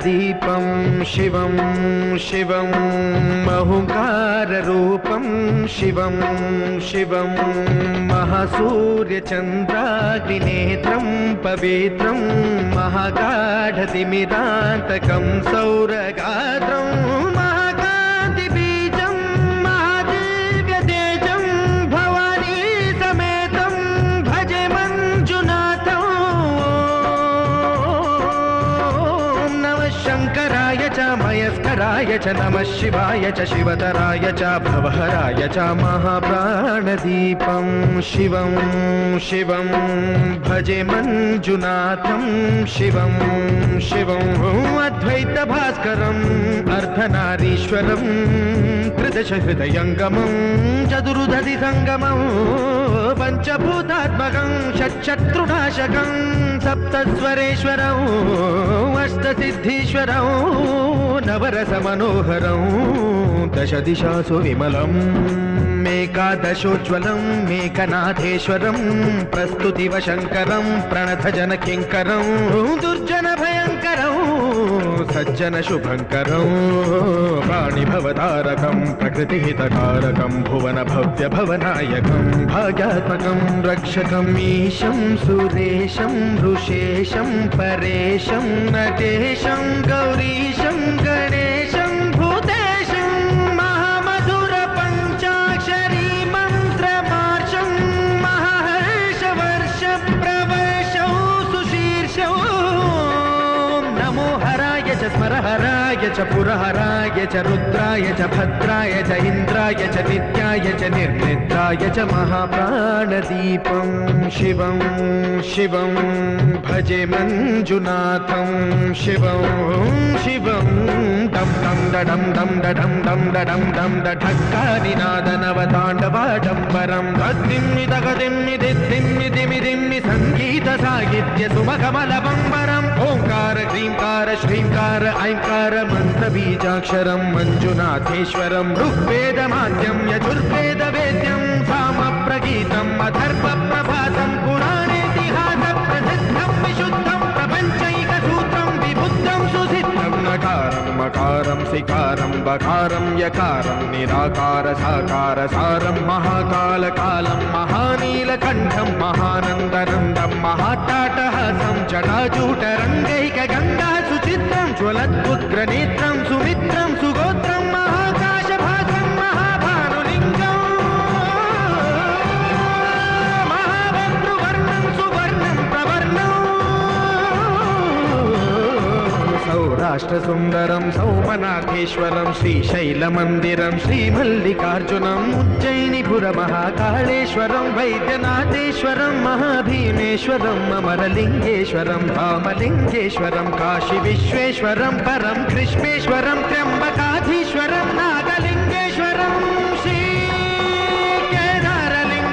प्राणदीपं शिवं शिवं महुकाररूपं शिवं शिवं महासूर्यचन्द्राग्निनेत्रं पवित्रं महागाढतिमिरान्तकं सौरगात्रं महाकान्तिबीजं महादिव्यतेजं भवानी समेतं भजे मञ्जुनाथं। नमः शङ्कराय च मयस्कराय च नमः शिवाय च शिवतराय च भवहराय च महाप्राणदीपं शिवं शिवं भजे मञ्जुनाथं शिवं शिवं अद्वैतभास्करम् अर्धनारीश्वरं त्रिदशहृदयङ्गमं चतुर्दधिसङ्गमं पञ्चभूतात्मकं षट्शत्रुनाशकं सप्तस्वरेश्वरं अष्टसिद्धीश्वरं नवरसमनोहरं दशदिशासु विमलम् एकादशोज्ज्वलं मेकनाथेश्वरं प्रस्तुतिव शङ्करं प्रणतजनकिङ्करं दुर्जनभयङ्करं सज्जनशुभङ्करं वाणिभवतारकं प्रकृतिहितकारकं भुवनभव्यभवनायकं भाग्यात्मकं रक्षकम् ईशं सुरेशं ऋषेशं परेशं नटेशं गौरीशं गणेशं भूतेशं महामधुरपञ्चाक्षरी मन्त्रमार्षं महाहर्षवर्षप्रवर्षं सुशीर्षं नमो हराय च स्मरहराय च पुरहराय च रुद्राय च भद्राय च इन्द्राय च नित्याय च निर्निद्राय च महाप्राणदीपं शिवं शिवं भजे मञ्जुनाथं शिवं शिवं डं डं डडं डं डडं डं डडं डं डठक्कानिनादनवताण्डवाडम्बरं तद्दिम्मि तगदिम्मि दिद्दिम्मि दिमिदिम्मि सङ्गीतसाहित्य सुमकमलबम्बरम् ओङ्कार ह्रीङ्कार श्रीङ्कार ऐङ्कार मन्त्रबीजाक्षरं मञ्जुनाथेश्वरं ऋग्वेदमाद्यं यजुर्वेदवेद्यं सामप्रगीतम् अथर्वप्रभातं पुराणेतिहासप्रसिद्धं विशुद्धं प्रपञ्चैकसूत्रं विबुद्धं सुसिद्धं नकारं मकारं सिकारं बकारं यकारं निराकार साकार सारं महाकालकालं महानीलकण्ठं महानन्दनन्दं महाट्टाटहासं जटाजूटरङ्गैकगङ्गा सुचित्रं ज्वलद्उग्रनेत्रं सुमित्रं सुगोत्रं महाकाशभासं महाभानुलिङ्गं महाभद्रुवर्णं सुवर्णं प्रवर्णं सौराष्ट्रसुन्दरं सौमनाथेश्वरं श्रीशैलमन्दिरं श्रीमल्लिकार्जुनम् उज्जयिनीपुरमहाकाळेश्वरं वैद्यनाथेश्वरं महाभीमेश्वरम् अमरलिङ्गेश्वरं धामलिङ्गेश्वरं काशीविश्वेश्वरं परं कृष्णेश्वरं त्र्यम्बकाधीश्वरं नागलिङ्गेश्वरं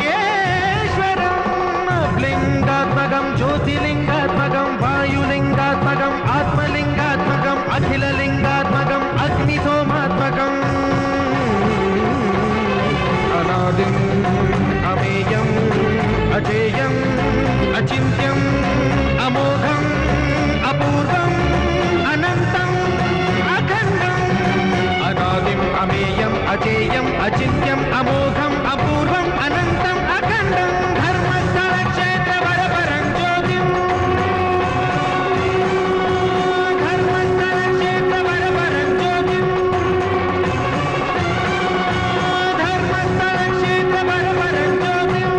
श्रीकेदारलिङ्गेश्वरं लिङ्गात्मकं ज्योतिलिङ्गात्मकं वायुलिङ्गात्मकम् आत्मलिङ्गात्मकम् अखिललिङ्गात्मकम् अग्निसोमात्मकम् अनादिम् अमेयम् अजेयम् अचिन्त्यम् अमोघम् अपूर्वम् अनन्तम् अखण्डम् अनादिम् अमेयम् अजेयम् अचिन्त्यम् अमोघम् अपूर्वम् अनन्तम् अखण्डम् धर्मस्थलक्षेत्रवरपरं ज्योतिम् धर्मस्थलक्षेत्रवरपरं ज्योतिम् धर्मस्थलक्षेत्रवरपरं ज्योतिम्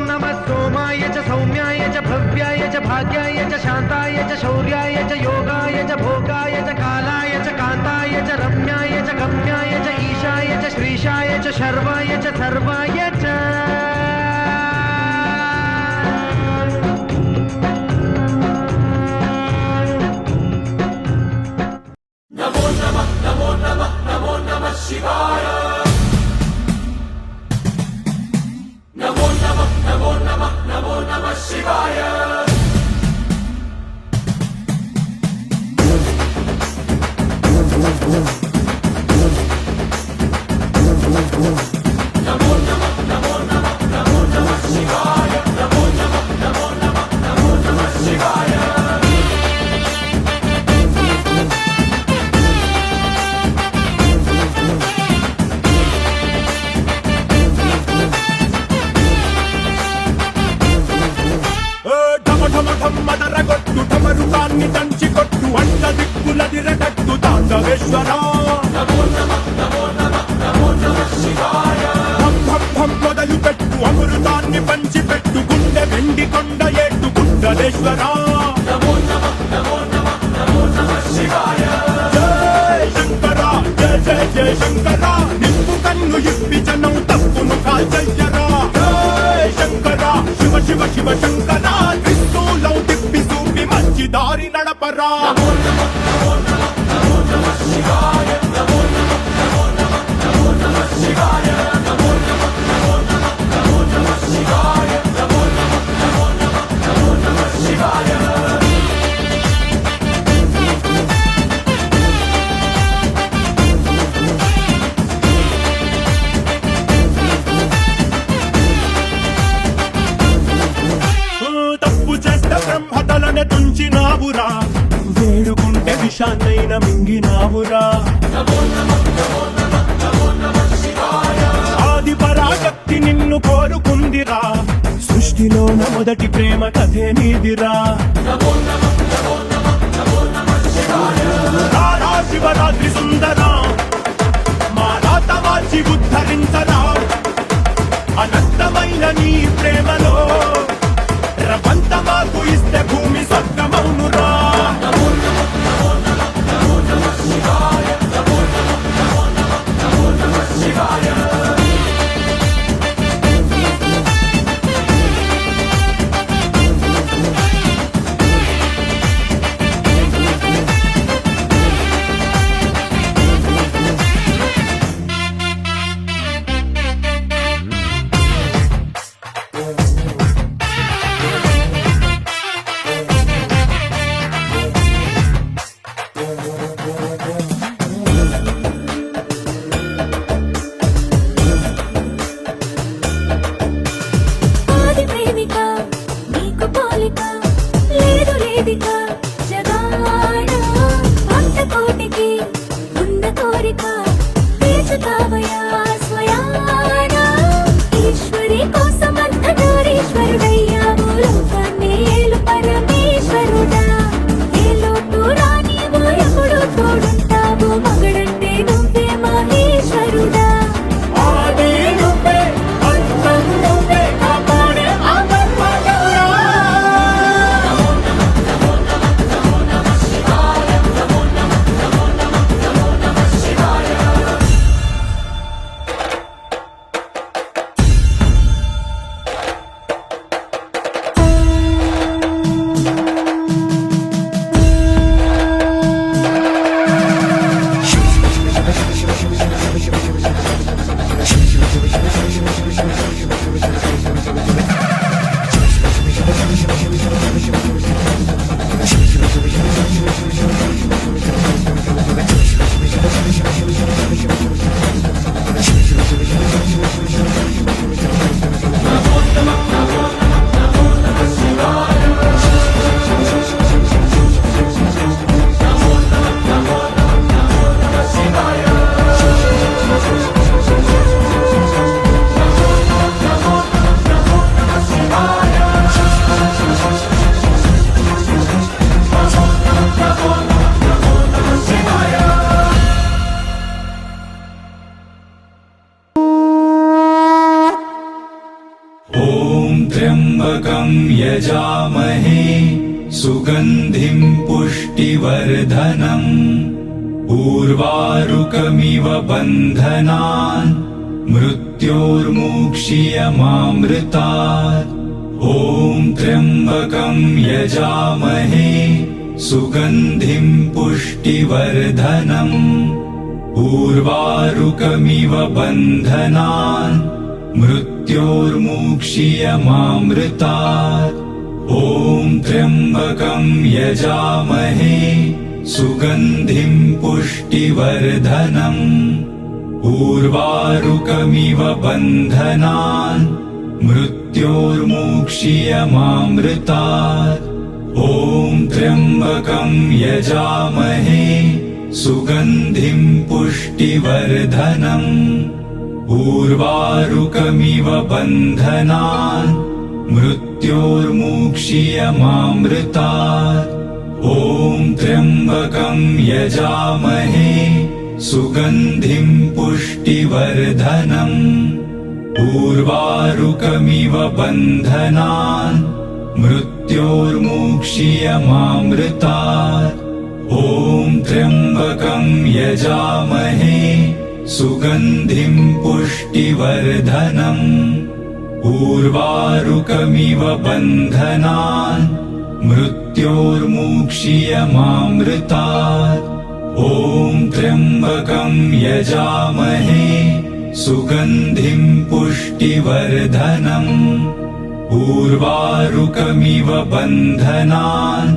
नमः सोमाय च सौम्याय च भव्याय च भाग्याय च शान्ताय च शौर्याय च योगाय च भोगाय च कालाय च कान्ताय च रम्याय च गम्याय च ईशाय च श्रीशाय च शर्वाय च सर्वाय च नमो नमः नमो नमः नमो नमः शिवाय नमो नमः नमो नमः नमो नमः शिवाय Boom. భం భం భం మొదలు పెట్టు అమృతాన్ని పంచిపెట్టు గుండె వెండి కొండ ఎట్టు గుండలేశ్వరా జయ శంకర జయ జయ జయ శంకర నిప్పు కన్ను ఇప్పి జనం తప్పును కాల్చయ్యరా జయ శంకర శివ శివ శివ శంకర త్రిశూలం తిప్పి చూపి మంచి దారి నడపరా తప్పు చేస్తే బ్రహ్మతలనే తుంచినావురా వేడుకుంటే విషాన్నైన మింగినావురా ఆది పరాశక్తి నిన్ను కోరుకుందిరా సృష్టిలోన మొదటి ప్రేమ కథే నీదిరా రారా శివరాత్రి సుందరా మా రాత మార్చి ఉద్ధరించరా అనంతమైన నీ ప్రేమలో రవంత మాకు ఇస్తే భూమి స్వర్గమౌనురా ఆది ప్రేమిక నీకు పోలిక లేదు లేదిక జగాడ భక్త కోటికి ఉన్న కోరిక తీర్చుతావయా స్వయాన ఈశ్వరి కోసమంత నారీశ్వరుడయ్యావు లోకాన్ని ఏలు పరమేశ్వరుడా ఏ లోటు రానివు ఎప్పుడు తోడుంటావు మగడంటే నువ్వే మహేశ్వరుడా ఆది నువ్వే అంతం నువ్వే కాపాడే ఆపన్మగౌరా त्र्यम्बकं यजामहे सुगन्धिं पुष्टिवर्धनम् उर्वारुकमिव बन्धनान् मृत्योर्मुक्षीयमामृतात् ॐ त्र्यम्बकं यजामहे सुगन्धिं पुष्टिवर्धनम् उर्वारुकमिव बन्धनान् मृत्योर्मुक्षीयमामृतात् ॐ त्र्यम्बकं यजामहे सुगन्धिं पुष्टिवर्धनम् उर्वारुकमिव बन्धनान् मृत्योर्मुक्षीयमामृतात् ॐ त्र्यम्बकं यजामहे सुगन्धिं पुष्टिवर्धनम् उर्वारुकमिव बन्धनान् मृत्योर्मुक्षीयमामृतात् ॐ त्र्यम्बकं यजामहे सुगन्धिं पुष्टि पुष्टिवर्धनम् उर्वारुकमिव बन्धनान् मृत्योर्मुक्षीयमामृतात् ॐ त्र्यम्बकं यजामहे सुगन्धिं पुष्टिवर्धनम् उर्वारुकमिव बन्धनान् मृत्योर्मुक्षीयमामृतात् ॐ त्र्यम्बकं यजामहे सुगन्धिं पुष्टिवर्धनम् उर्वारुकमिव बन्धनान्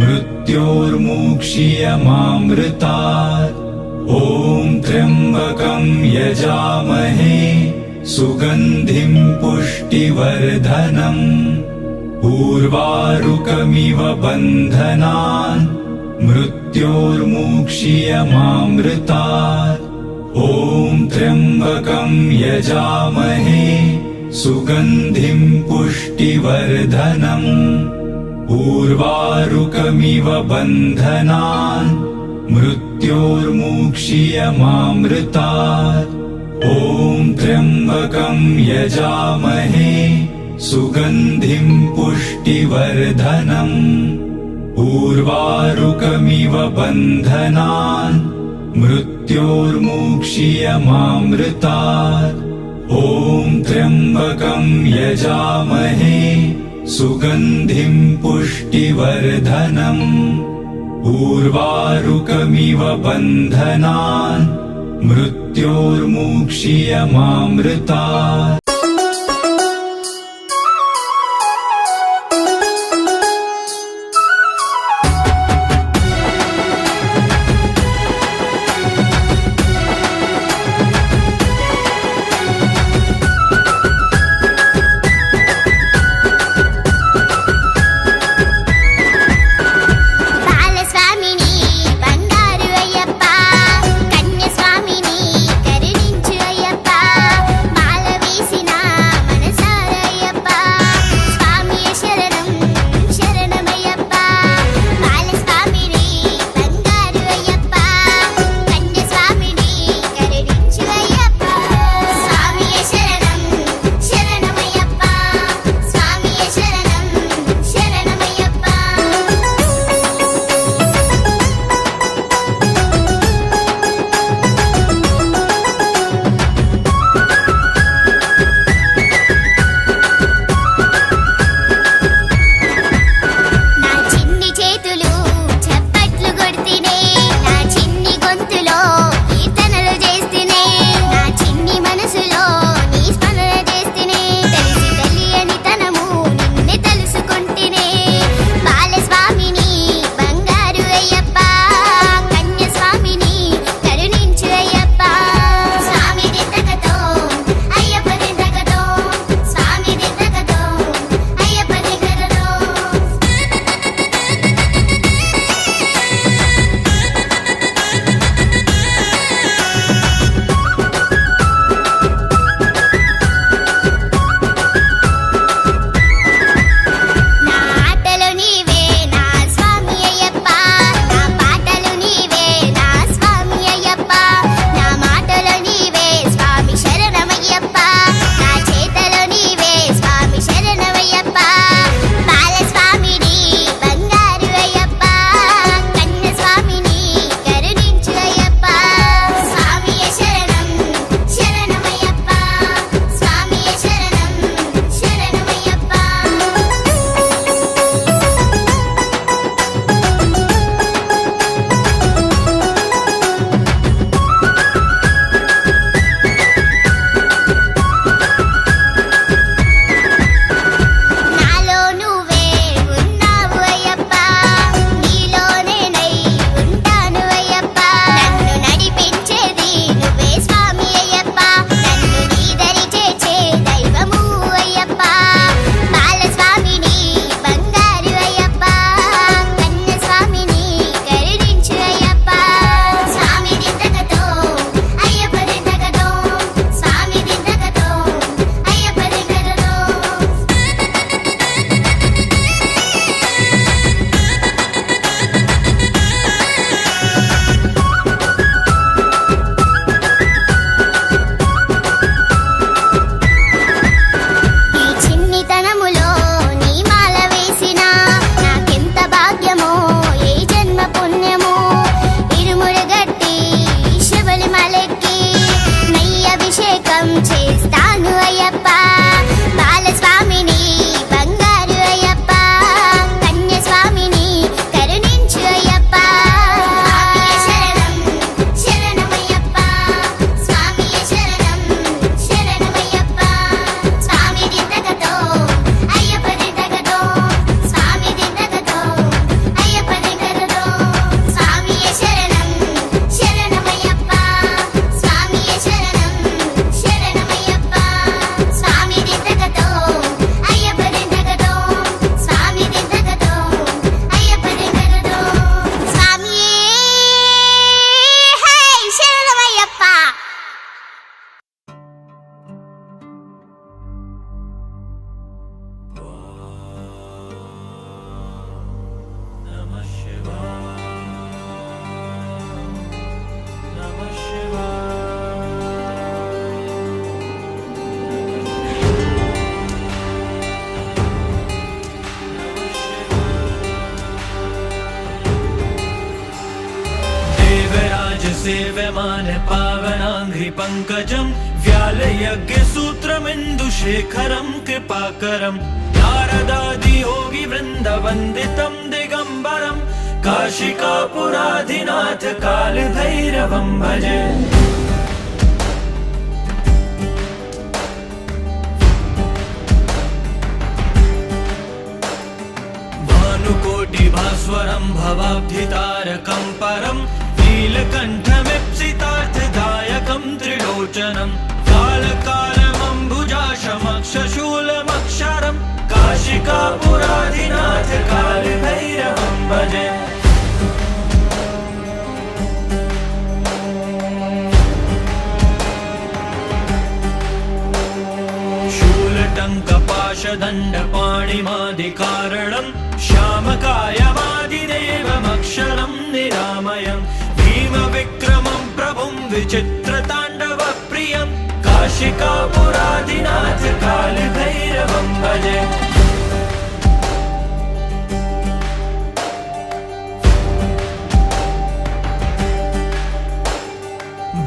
मृत्योर्मुक्षीयमामृतात् ॐ त्र्यम्बकं यजामहे सुगन्धिं पुष्टिवर्धनम् उर्वारुकमिव बन्धनान् मृत्योर्मुक्षीयमामृतात् ॐ त्र्यम्बकं यजामहे सुगन्धिं पुष्टिवर्धनम् उर्वारुकमिव बन्धनान् मृत्योर्मुक्षीयमामृतात् ॐ त्र्यम्बकं यजामहे सुगन्धिं पुष्टिवर्धनम् उर्वारुकमिव बन्धनान् मृत्योर्मुक्षीयमामृतात् ॐ त्र्यम्बकं यजामहे सुगन्धिं पुष्टिवर्धनम् उर्वारुकमिव बन्धनान् मृत्योर्मुक्षीयमामृतात् బాలస్వామిని బంగారు అయ్యప్ప కన్యస్వామిని కరుణించు అయ్యప్ప మాల వేసి पावमान पावनाङ्घ्रि पङ्कजं व्यालयज्ञसूत्रमिन्दुशेखरं कृपाकरं नारदादियोगिवृन्दवन्दितं दिगम्बरं काशिकापुराधिनाथ कालभैरवं भजे। भास्वरं भवाब्धितारकं परं नीलकण्ठमीप्सितार्थदायकं त्रिलोचनं कालकालमम्बुजाशमक्षशूलमक्षरं काशिकापुराधिनाथ कालभैरवं भजे। शूलटङ्कपाशदण्डपाणिमादिकारणं श्यामकायमादिदेवमक्षरं निरामयं भीमविक्रमं प्रभुं विचित्रताण्डवप्रियं काशिकापुराधिनाथ कालभैरवं भजे।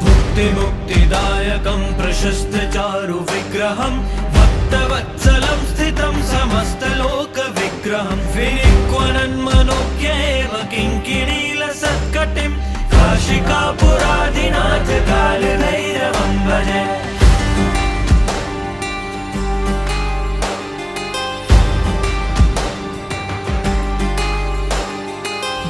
भुक्तिमुक्तिदायकं प्रशस्तचारुविग्रहं भक्तवत्सलं स्थितं समस्तलोकविग्रहं विनिक्वनन्मनोज्ञेव किङ्किणीलसत्कटिं काशिकापुराधिनाथ कालभैरवं भजे।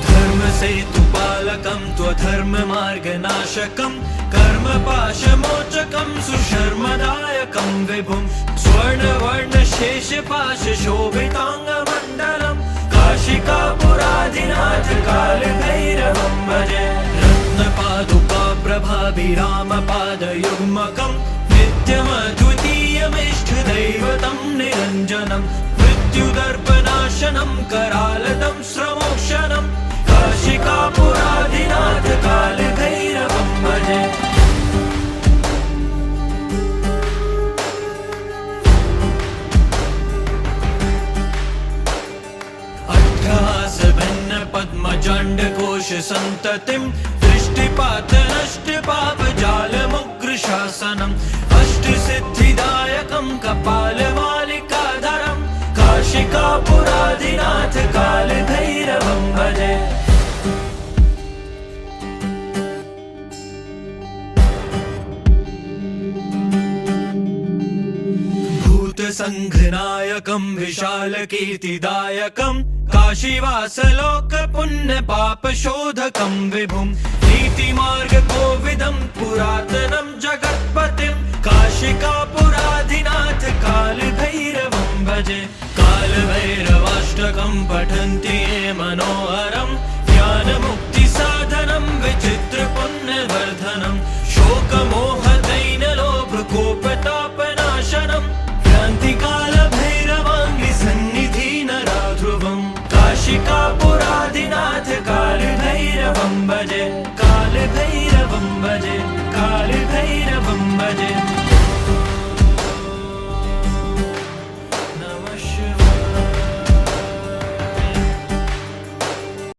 धर्मसेतुपालकं त्वधर्ममार्गनाशकं कर्मपाशमोचकं सुशर्मदायकं विभुं स्वर्णवर्णशेषपाशशोभिताङ्गमण्डलं काशिकापुराधिनाथ कालभैरवं भजे। रत्नपादुकाप्रभाभिरामपादयुग्मकं नित्यमद्वितीयमिष्टदैवतं निरञ्जनं मृत्युदर्पनाशनं करालदं श्रमोक्षणं काशिकापुराधिनाथ कालभैरवं भजे। पद्मजाण्डकोशसन्ततिं दृष्टिपातनष्टपापजालमुग्रशासनम् अष्टसिद्धिदायकं कपालमालिकाधरं काशिकापुराधिनाथ कालभैरवं भजे। भूतसङ्घनायकं विशालकीर्तिदायकं काशीवासलोकपुण्यपापशोधकं विभुं नीतिमार्गकोविदं पुरातनं जगत्पतिं काशिकापुराधिनाथ कालभैरवं भजे। कालभैरवाष्टकं पठन्ति ये मनोहरं ज्ञानमुक्तिसाधनं विचित्रपुण्यवर्धनं शोकमोहदैन्यलोभकोपतापनाशनं क्रान्तिकालभैरवाङ्घ्रिसन्निधिनराध्रुवं काशिकापुराधिनाथ कालभैरवं भजे। कालभैरवं भजे। कालभैरवं भजे।